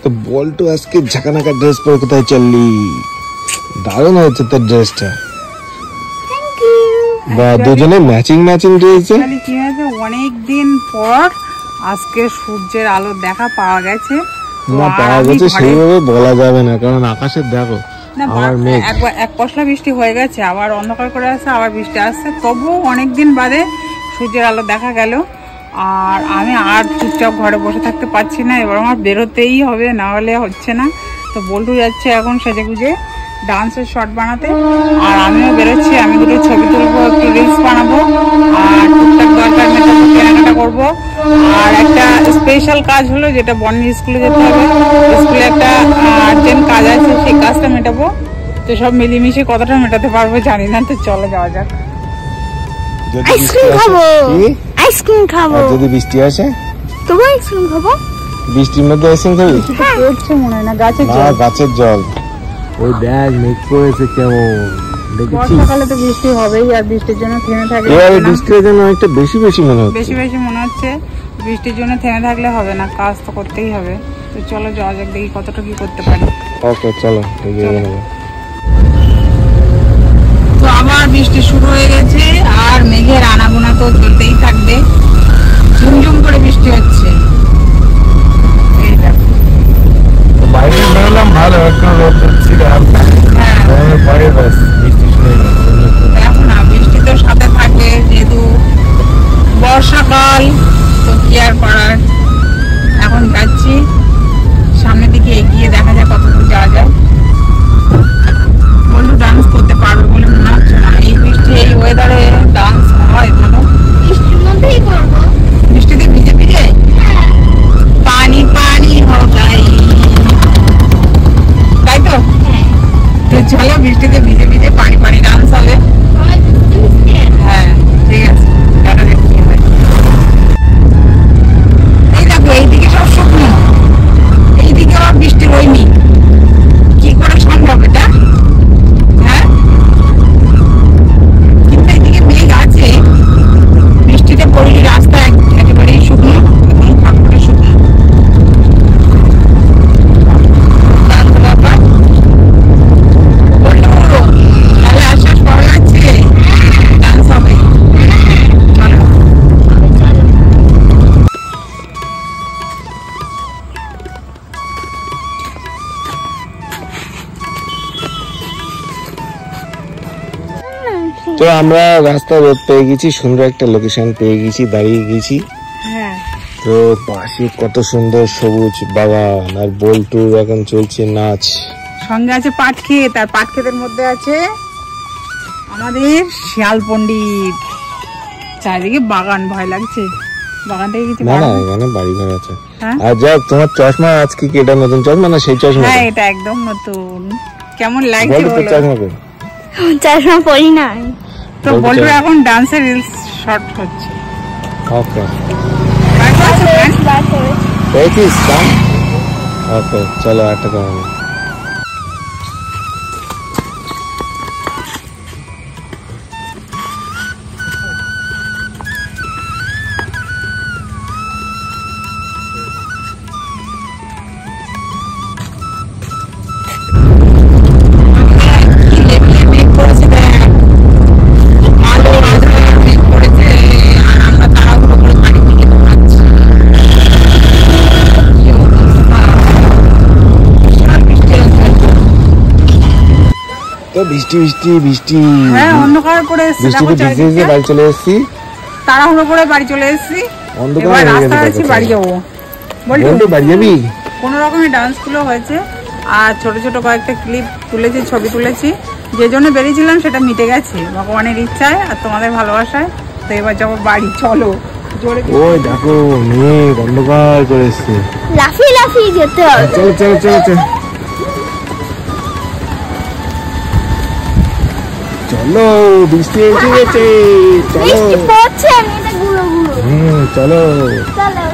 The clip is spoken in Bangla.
তো বল্টু আজকে ঝাঁকানাকা ড্রেস পরে কোথায় চললি? দারুণ হয়েছে তোর ড্রেসটা। বা দুজনে ম্যাচিং ম্যাচিং ড্রেস। কি হয়েছে, অনেকদিন পর আজকে সূর্যের আলো দেখা পাওয়া গেছে। না পাওয়া গেছে সেইভাবে বলা যাবে না, কারণ আকাশের দেখো এক পশলা বৃষ্টি হয়ে গেছে, আবার অন্ধকার করে আসছে, আবার বৃষ্টি আসছে, তবুও অনেকদিন বাদে সূর্যের আলো দেখা গেল। আর আমি আর চুপচাপ ঘরে বসে থাকতে পারছি না, এবার আমার বেরোতেই হবে, না হলে হচ্ছে না। তো বল্টু যাচ্ছে এখন সেজে গুজে ডান্সের শর্ট বানাতে, আর আমিও বেরোচ্ছি। আমি দুটো ছবি তুলবো, একটু রিলস বানাবো, আর টুকটাক দরকার মেটাবো, কেনাকাটা করবো। আর একটা স্পেশাল কাজ হলো, যেটা বন্নি স্কুলে যেতে হবে, স্কুলে একটা আর্জেন্ট কাজ আছে, সেই কাজটা মেটাবো। তো সব মিলিমিশে কতটা মেটাতে পারবো জানি না, তো চলে যাওয়া যাক। আইসক্রিম খাবো, আইসক্রিম খাবো। যদি বৃষ্টি আসে তবু আইসক্রিম খাবো। বৃষ্টির মধ্যে আইসক্রিম খাবি? পড়ছে মনে হয় না, গাছের জল। গাছের জল। ওই দেখ মেঘ করেছে কেমন, দেখেছিস? বর্ষাকালে তো বৃষ্টি হবেই, আর বৃষ্টির জন্য থেমে থাকলে এবারে বৃষ্টির জন্য অনেকটা বেশি বেশি মনে হচ্ছে। বেশি বেশি মনে হচ্ছে, বৃষ্টির জন্য থেমে থাকলে হবে না, কাজ তো করতেই হবে। তো চলো যাওয়া যাক, দেখি কতটা কি করতে পারি। ওকে চলো এগিয়ে যাবো। তো আবার বৃষ্টি শুরু হয়ে গেছে, আর মেঘের আনাগোনা তো চলতেই থাকবে। ঝুমঝুম করে বৃষ্টি হচ্ছে। বাইরে বেরোলাম ভালো, একটু রোদ হচ্ছিল। দেখো না, বৃষ্টি তো সাথে থাকে, যেহেতু বর্ষাকাল, তো কি আর করার। এখন যাচ্ছি সামনের দিকে, এগিয়ে দেখা যায় কতদূর যাওয়া যায়। বললো ডান্স করতে পারবে বলে মনে হচ্ছে না, এই বৃষ্টি এই ওয়েদারে ডান্স হয় বলো? বৃষ্টির মধ্যেই করবো। বৃষ্টিতে ভিজে ভিজে পানি পানি হগাই, তাই তো? তো চলো বৃষ্টিতে ভিজে ভিজে পানি পানি ডান্স হবে। হ্যাঁ ঠিক আছে, দেখা যাক কি হয়। এই দেখো এইদিকে সব শুকনো, এইদিকে আবার বৃষ্টি হয়নি, কি করে সম্ভব এটা? হ্যাঁ, কিন্তু এইদিকে মেঘ আছে, বৃষ্টিতে পড়লে রাস্তা একেবারেই শুকনো, এবং ঠাকুরটা শুকনো। তাহলে আশ্বাস পাওয়া যাচ্ছে ডান্স হবে। চলো। তো আমরা রাস্তায় রোদ পেয়ে গেছি, সুন্দর একটা লোকেশন পেয়ে গেছি, দাঁড়িয়ে গেছি। হ্যাঁ, তো পাশে কত সুন্দর সবুজ বাগান, আর বল্টু এখন চলছে নাচ। সঙ্গে আছে পাট ক্ষেত, আর পাট ক্ষেতের মধ্যে আছে আমাদের শিয়াল পণ্ডিত। চারিদিকে বাগান, ভয় লাগছে বাগানটাকে কিছু। না না, এখানে বাড়ি ঘর আছে। হ্যাঁ? আর যাক, তোমার চশমা আজকে কি এটা নতুন চশমা না সেই চশমা? হ্যাঁ, এটা একদম নতুন। কেমন লাগছে বলো তো বলো? চশমা কই? চশমা পরি নাই। তো বলবো এখন ডান্সের রিলস শর্ট হচ্ছে। ওকে বার করে। পেয়েছিস কাম? ওকে চলো একটা কাম। তো বৃষ্টি বৃষ্টি বৃষ্টি, হ্যাঁ অন্ধকার করে এসেছি, দেখো বৃষ্টিতে ভিজে ভিজে বাড়ি চলে এসেছি। তাড়াহুড়ো করে বাড়ি চলে এসেছি, এবার রাস্তায় আছি, বাড়ি যাবো। বল্টু বাড়ি যাবি? কোনো রকমের ডান্স গুলো হয়েছে, আর ছোট ছোট কয়েকটা ক্লিপ তুলেছি, ছবি তুলেছি। যে জন্য বেরিয়েছিলাম সেটা মিটে গেছে ভগবানের ইচ্ছায় আর তোমাদের ভালোবাসায়। তো এবার যাবো বাড়ি, চলো জোরে। ওই দেখো মেঘ অন্ধকার করে এসছে, লাফিয়ে লাফিয়ে যেতে হবে। চলো চলো চলো চলো চলো, বৃষ্টি এসে গেছে, চলো। বৃষ্টি পড়ছে, আমি এটা গুঁড়ো গুঁড়ো। চলো চলো।